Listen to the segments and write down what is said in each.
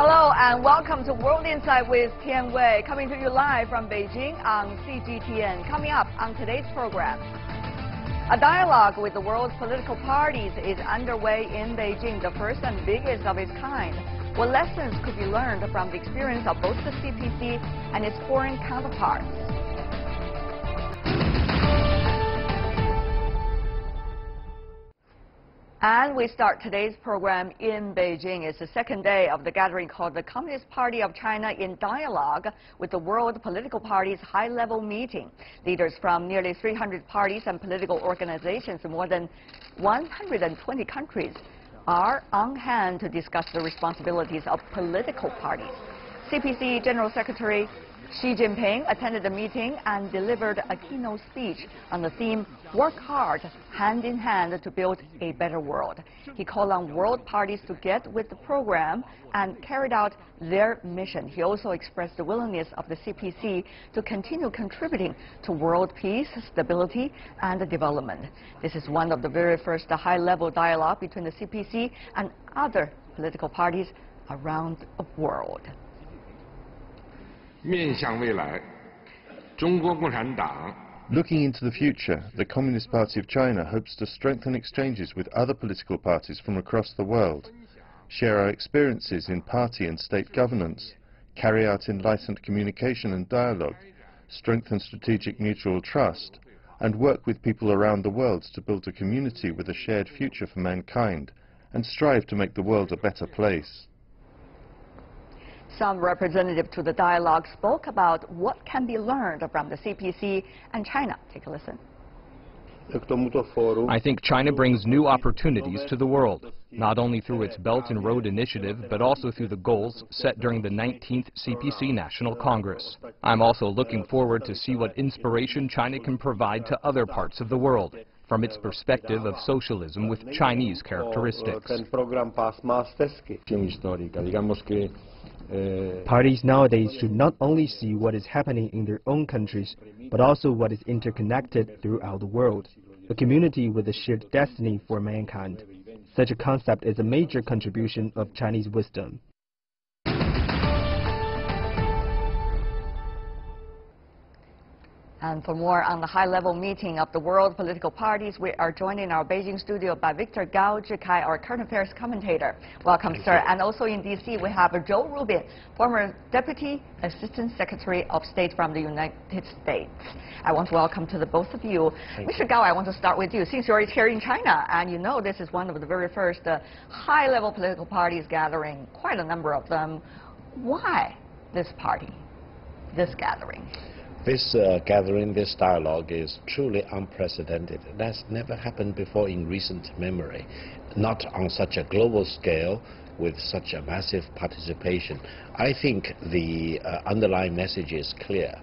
Hello and welcome to World Insight with Tian Wei, coming to you live from Beijing on CGTN. Coming up on today's program, a dialogue with the world's political parties is underway in Beijing, the first and biggest of its kind. What lessons could be learned from the experience of both the CPC and its foreign counterparts? And we start today's program in Beijing. It's the second day of the gathering called the Communist Party of China in Dialogue with the World Political Parties High-Level Meeting. Leaders from nearly 300 parties and political organizations in more than 120 countries are on hand to discuss the responsibilities of political parties. CPC General Secretary Xi Jinping attended the meeting and delivered a keynote speech on the theme, "Work hard, hand in hand to build a better world." He called on world parties to get with the program and carried out their mission. He also expressed the willingness of the CPC to continue contributing to world peace, stability, and development. This is one of the very first high-level dialogue between the CPC and other political parties around the world. 面向未来，中国共产党 Looking into the future, the Communist Party of China hopes to strengthen exchanges with other political parties from across the world, share our experiences in party and state governance, carry out enlightened communication and dialogue, strengthen strategic mutual trust, and work with people around the world to build a community with a shared future for mankind, and strive to make the world a better place. Some representatives to the dialogue spoke about what can be learned from the CPC and China. Take a listen. I think China brings new opportunities to the world, not only through its Belt and Road Initiative, but also through the goals set during the 19th CPC National Congress. I'm also looking forward to see what inspiration China can provide to other parts of the world, from its perspective of socialism with Chinese characteristics. Parties nowadays should not only see what is happening in their own countries, but also what is interconnected throughout the world, a community with a shared destiny for mankind. Such a concept is a major contribution of Chinese wisdom. And for more on the high-level meeting of the world political parties, we are joined in our Beijing studio by Victor Gao Zhikai, our current affairs commentator. Welcome, sir. And also in D.C., we have Joe Rubin, former Deputy Assistant Secretary of State from the United States. I want to welcome to the both of you. Mr. Gao, I want to start with you. Since you're here in China, and you know this is one of the very first high-level political parties gathering, quite a number of them. Why this party, this gathering? This gathering, this dialogue is truly unprecedented. That's never happened before in recent memory, not on such a global scale with such a massive participation. I think the underlying message is clear.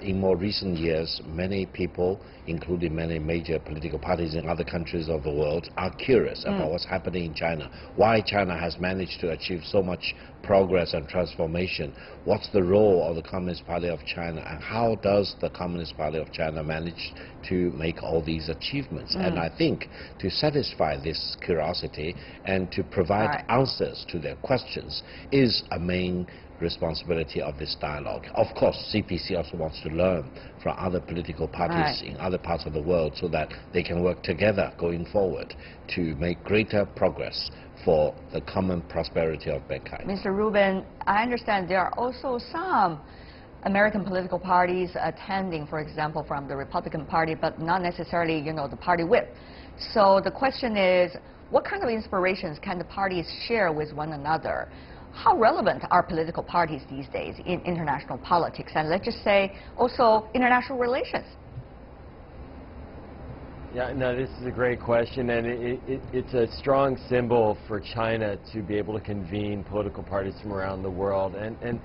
In more recent years, many people, including many major political parties in other countries of the world, are curious about what's happening in China, why China has managed to achieve so much progress and transformation, what's the role of the Communist Party of China, and how does the Communist Party of China manage to make all these achievements. And I think to satisfy this curiosity and to provide answers to their questions is a main responsibility of this dialogue. Of course, CPC also wants to learn from other political parties in other parts of the world so that they can work together going forward to make greater progress for the common prosperity of mankind. Mr. Rubin, I understand there are also some American political parties attending, for example, from the Republican Party, but not necessarily, you know, the party whip. So the question is, what kind of inspirations can the parties share with one another? How relevant are political parties these days in international politics, and let's just say also international relations? Yeah, no, this is a great question, and it's a strong symbol for China to be able to convene political parties from around the world. And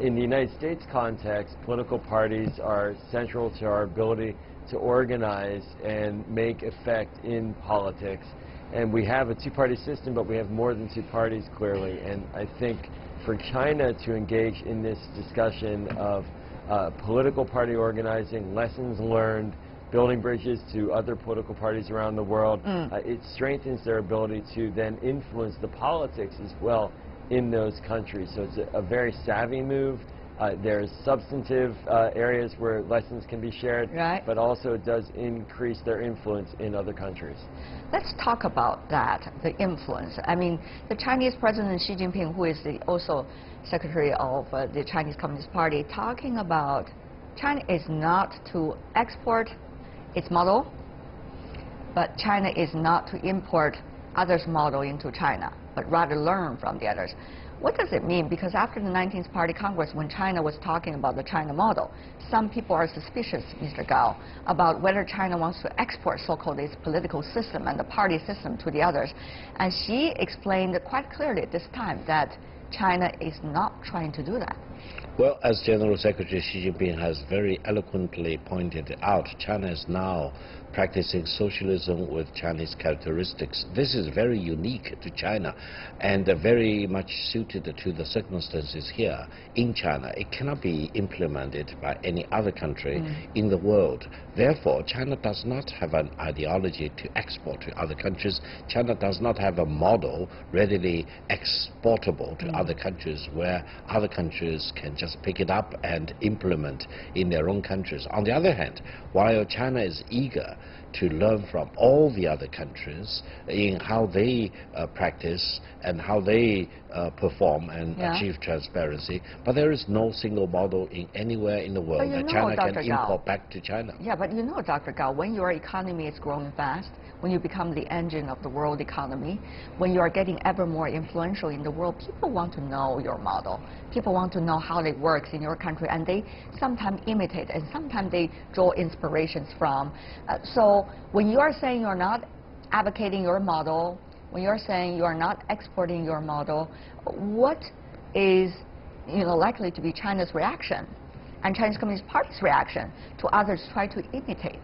in the United States context, political parties are central to our ability to organize and make effect in politics. And we have a two-party system, but we have more than two parties, clearly. And I think for China to engage in this discussion of political party organizing, lessons learned, building bridges to other political parties around the world, it strengthens their ability to then influence the politics as well in those countries. So it's a very savvy move. There's substantive areas where lessons can be shared, right, but also it does increase their influence in other countries. Let's talk about that, the influence. I mean, the Chinese President Xi Jinping, who is also Secretary of the Chinese Communist Party, talking about China is not to export its model, but China is not to import others' model into China, but rather learn from the others. What does it mean? Because after the 19th Party Congress, when China was talking about the China model, some people are suspicious, Mr. Gao, about whether China wants to export so-called its political system and the party system to the others. And Xi explained quite clearly at this time that China is not trying to do that. Well, as General Secretary Xi Jinping has very eloquently pointed out, China is now practicing socialism with Chinese characteristics. This is very unique to China and very much suited to the circumstances here in China. It cannot be implemented by any other country in the world. Therefore, China does not have an ideology to export to other countries. China does not have a model readily exportable to other countries where other countries can just pick it up and implement in their own countries. On the other hand, while China is eager to learn from all the other countries in how they practice and how they perform and achieve transparency, but there is no single model in anywhere in the world that China can import back to China. Yeah, but you know, Dr. Gao, when your economy is growing fast, when you become the engine of the world economy, when you are getting ever more influential in the world, people want to know your model. People want to know how it works in your country, and they sometimes imitate, and sometimes they draw inspirations from. So when you are saying you're not advocating your model, when you're saying you are not exporting your model, what is likely to be China's reaction and Chinese Communist Party's reaction to others try to imitate?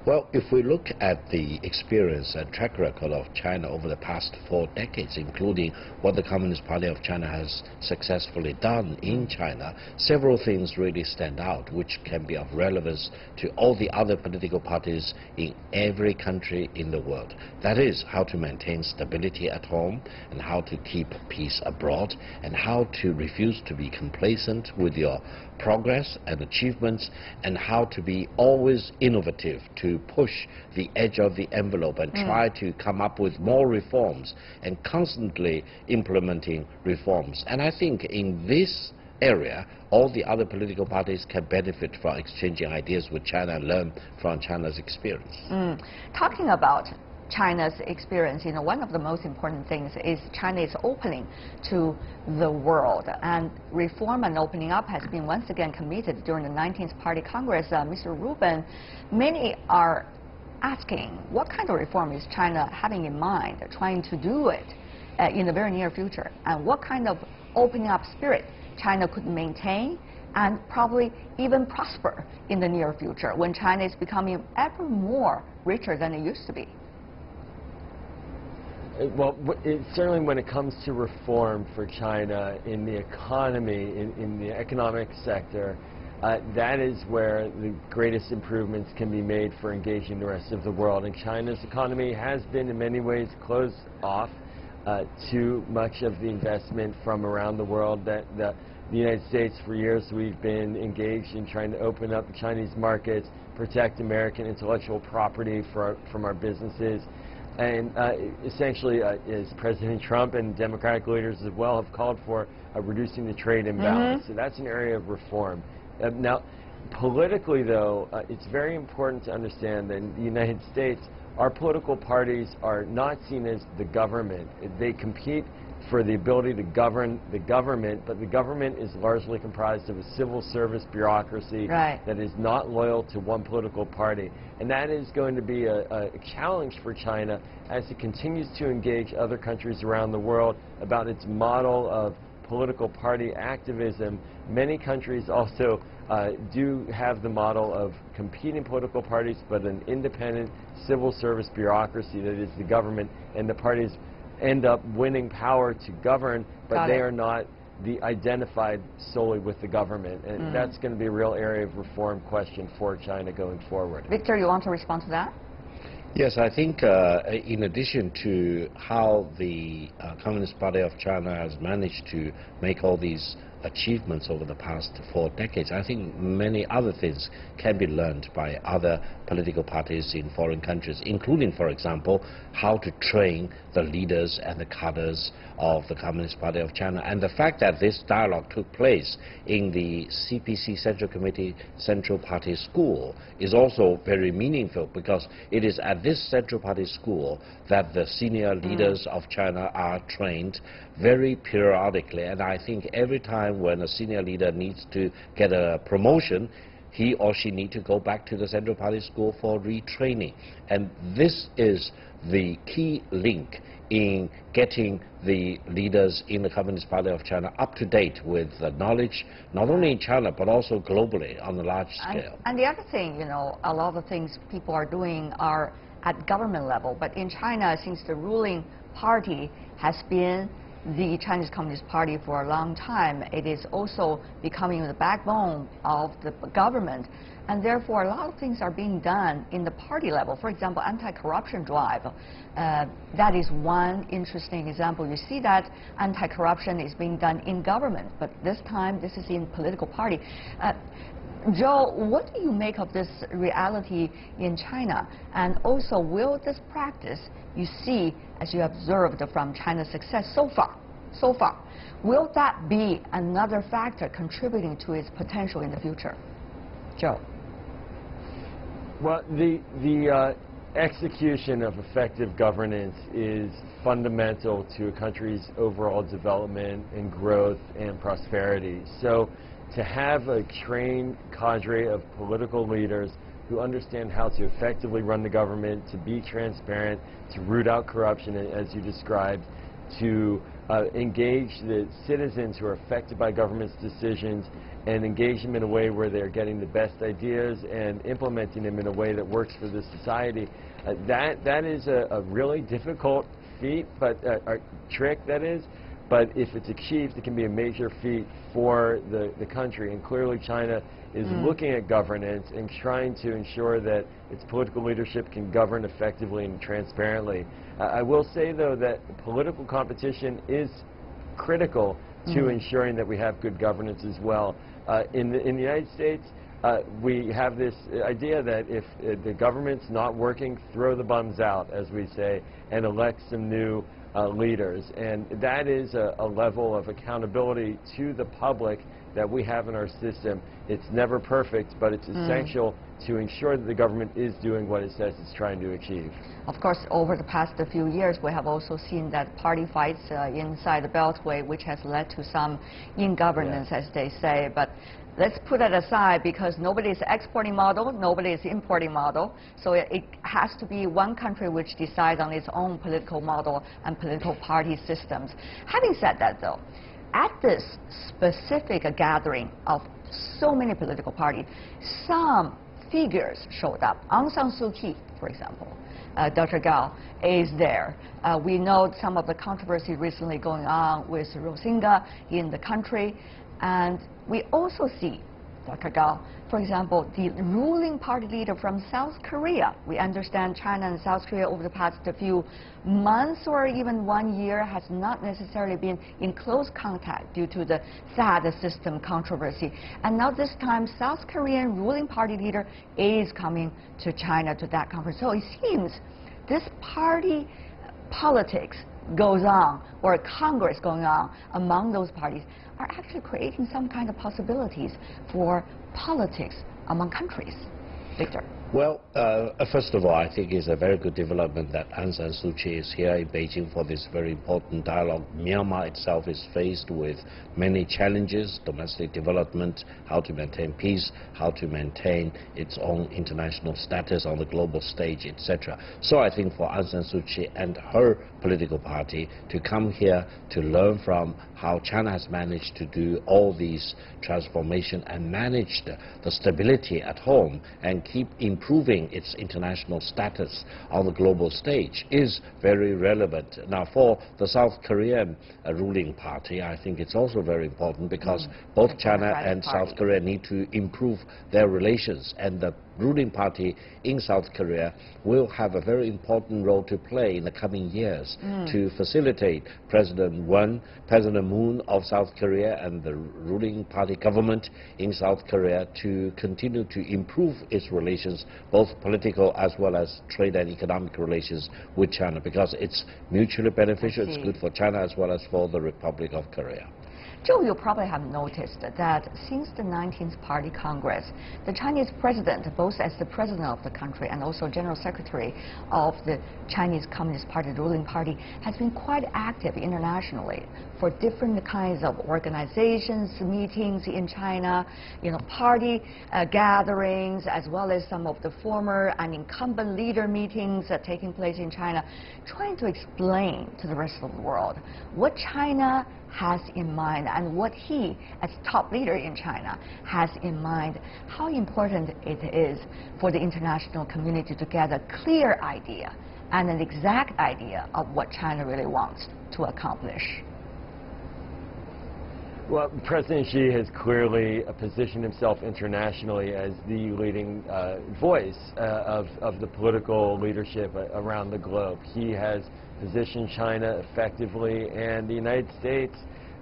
Well, if we look at the experience and track record of China over the past 4 decades, including what the Communist Party of China has successfully done in China, several things really stand out which can be of relevance to all the other political parties in every country in the world. That is, how to maintain stability at home and how to keep peace abroad and how to refuse to be complacent with your progress and achievements and how to be always innovative, to push the edge of the envelope and try to come up with more reforms and constantly implementing reforms. And I think in this area, all the other political parties can benefit from exchanging ideas with China and learn from China's experience. Talking about China's experience, one of the most important things is China is opening to the world, and reform and opening up has been once again committed during the 19th Party Congress. Mr. Rubin, many are asking what kind of reform is China having in mind, trying to do it in the very near future, and what kind of opening up spirit China could maintain and probably even prosper in the near future when China is becoming ever more richer than it used to be. Well, certainly when it comes to reform for China in the economy, in the economic sector, that is where the greatest improvements can be made for engaging the rest of the world. And China's economy has been in many ways closed off to much of the investment from around the world. The United States, for years, we've been engaged in trying to open up the Chinese markets, protect American intellectual property from our businesses. And essentially, as President Trump and Democratic leaders as well have called for, reducing the trade imbalance. So that's an area of reform. Now, politically, though, it's very important to understand that in the United States, our political parties are not seen as the government. They compete for the ability to govern the government, but the government is largely comprised of a civil service bureaucracy that is not loyal to one political party. And that is going to be a challenge for China as it continues to engage other countries around the world about its model of political party activism. Many countries also do have the model of competing political parties, but an independent civil service bureaucracy that is the government, and the parties end up winning power to govern, but they are not identified solely with the government. And that's going to be a real area of reform question for China going forward. Victor, you want to respond to that? Yes, I think in addition to how the Communist Party of China has managed to make all these achievements over the past 4 decades, I think many other things can be learned by other political parties in foreign countries, including, for example, how to train the leaders and the cadres of the Communist Party of China. And the fact that this dialogue took place in the CPC Central Committee Central Party School is also very meaningful, because it is at this Central Party School that the senior leaders of China are trained very periodically. And I think every time when a senior leader needs to get a promotion, he or she need to go back to the Central Party School for retraining. And this is the key link in getting the leaders in the Communist Party of China up to date with the knowledge, not only in China, but also globally on a large scale. And the other thing, you know, a lot of things people are doing are at government level. But in China, since the ruling party has been the Chinese Communist Party for a long time, it is also becoming the backbone of the government. And therefore, a lot of things are being done in the party level. For example, anti-corruption drive. That is one interesting example. You see that anti-corruption is being done in government, but this time this is in political party. Joe, what do you make of this reality in China? And also, will this practice you see, as you observed from China's success so far, will that be another factor contributing to its potential in the future? Joe. Well, the execution of effective governance is fundamental to a country's overall development and growth and prosperity. So to have a trained cadre of political leaders who understand how to effectively run the government, to be transparent, to root out corruption, as you described, to engage the citizens who are affected by government's decisions and engage them in a way where they're getting the best ideas and implementing them in a way that works for the society. That is a really difficult feat, but trick that is. But if it's achieved, it can be a major feat for the country. And clearly China is looking at governance and trying to ensure that its political leadership can govern effectively and transparently. I will say, though, that political competition is critical to ensuring that we have good governance as well. In the United States, we have this idea that if the government's not working, throw the bums out, as we say, and elect some new leaders. And that is a level of accountability to the public that we have in our system. It's never perfect, but it's essential to ensure that the government is doing what it says it's trying to achieve. Of course, over the past few years, we have also seen that party fights inside the Beltway, which has led to some in-governance, as they say. But let's put that aside, because nobody is exporting model, nobody is importing model. So it has to be one country which decides on its own political model and political party systems. Having said that, though, at this specific gathering of so many political parties, some figures showed up. Aung San Suu Kyi, for example, Dr. Gao is there. We know some of the controversy recently going on with Rohingya in the country. And we also see, Dr. Gao, for example, the ruling party leader from South Korea. We understand China and South Korea over the past few months or even 1 year has not necessarily been in close contact due to the THAAD system controversy. And now this time, South Korean ruling party leader is coming to China to that conference. So it seems this party politics goes on, or Congress going on among those parties, are actually creating some kind of possibilities for politics among countries. Victor. Well, first of all, I think it's a very good development that Aung San Suu Kyi is here in Beijing for this very important dialogue. Myanmar itself is faced with many challenges: domestic development, how to maintain peace, how to maintain its own international status on the global stage, etc. So I think for Aung San Suu Kyi and her political party to come here to learn from how China has managed to do all these transformation and manage the stability at home and keep improving its international status on the global stage is very relevant. Now, for the South Korean ruling party, I think it's also very important, because both China and South Korea need to improve their relations, and the ruling party in South Korea will have a very important role to play in the coming years to facilitate President Moon of South Korea and the ruling party government in South Korea to continue to improve its relations, both political as well as trade and economic relations with China, because it's mutually beneficial. It's good for China as well as for the Republic of Korea. Joe, you probably have noticed that since the 19th Party Congress, the Chinese president, both as the president of the country and also general secretary of the Chinese Communist Party, the ruling party, has been quite active internationally for different kinds of organizations, meetings in China, party gatherings, as well as some of the former and incumbent leader meetings taking place in China, trying to explain to the rest of the world what China has in mind and what he, as top leader in China, has in mind, how important it is for the international community to get a clear idea and an exact idea of what China really wants to accomplish. Well, President Xi has clearly positioned himself internationally as the leading voice of the political leadership around the globe. He has positioned China effectively, and the United States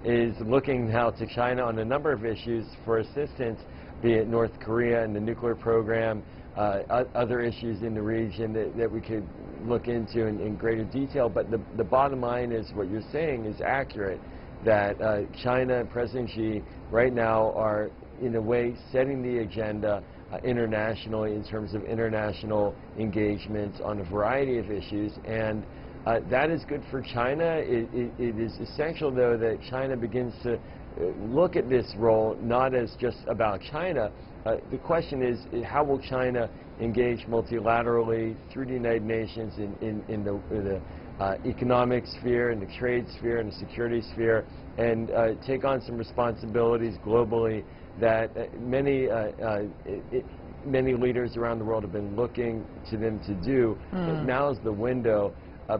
is looking now to China on a number of issues for assistance, be it North Korea and the nuclear program, other issues in the region that we could look into in greater detail. But the bottom line is what you're saying is accurate, that China and President Xi right now are, in a way, setting the agenda internationally in terms of international engagements on a variety of issues. And that is good for China. It is essential, though, that China begins to look at this role not as just about China. The question is, how will China engage multilaterally through the United Nations in the economic sphere, in the trade sphere, in the security sphere, and take on some responsibilities globally that many leaders around the world have been looking to them to do. Now is the window.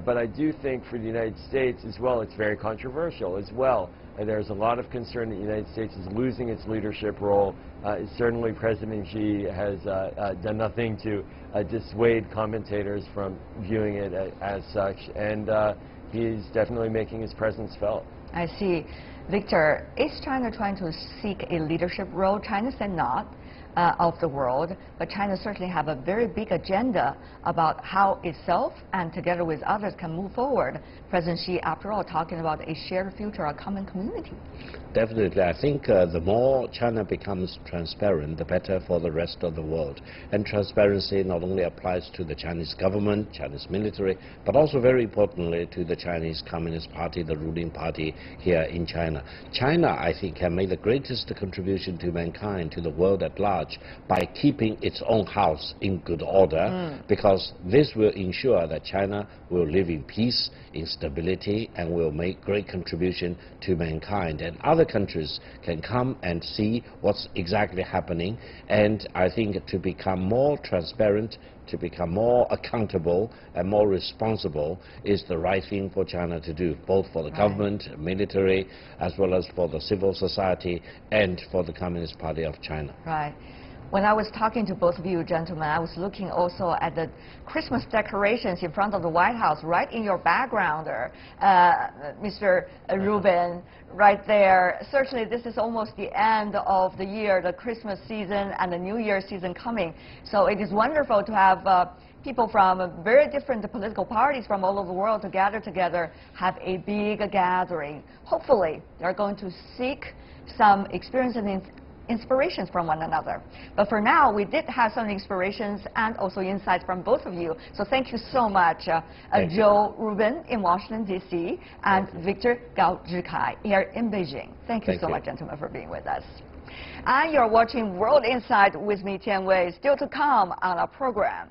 But I do think for the United States as well, it's very controversial as well. There's a lot of concern that the United States is losing its leadership role. Certainly President Xi has done nothing to dissuade commentators from viewing it as such, and he's definitely making his presence felt. I see. Victor, is China trying to seek a leadership role? China said not. Of the world, but China certainly have a very big agenda about how itself and together with others can move forward. President Xi, after all, talking about a shared future, a common community. Definitely. I think the more China becomes transparent, the better for the rest of the world. And transparency not only applies to the Chinese government, Chinese military, but also very importantly to the Chinese Communist Party, the ruling party here in China. China, I think, can make the greatest contribution to mankind, to the world at large, by keeping its own house in good order, because this will ensure that China will live in peace, in stability, and will make great contribution to mankind. And other countries can come and see what's exactly happening, and I think to become more transparent, to become more accountable and more responsible is the right thing for China to do, both for the government, military, as well as for the civil society and for the Communist Party of China. Right. When I was talking to both of you gentlemen, I was looking also at the Christmas decorations in front of the White House, right in your background there, Mr. Rubin, right there. Certainly this is almost the end of the year, the Christmas season and the New Year season coming. So it is wonderful to have people from very different political parties from all over the world to gather together, have a big gathering. Hopefully they're going to seek some experience and inspirations from one another. But for now, we did have some inspirations and also insights from both of you. So thank you so much, Joe Rubin in Washington, D.C., and Victor Zhikai here in Beijing. Thank you so much, gentlemen, for being with us. And you're watching World Insight with me, Tian Wei, still to come on our program.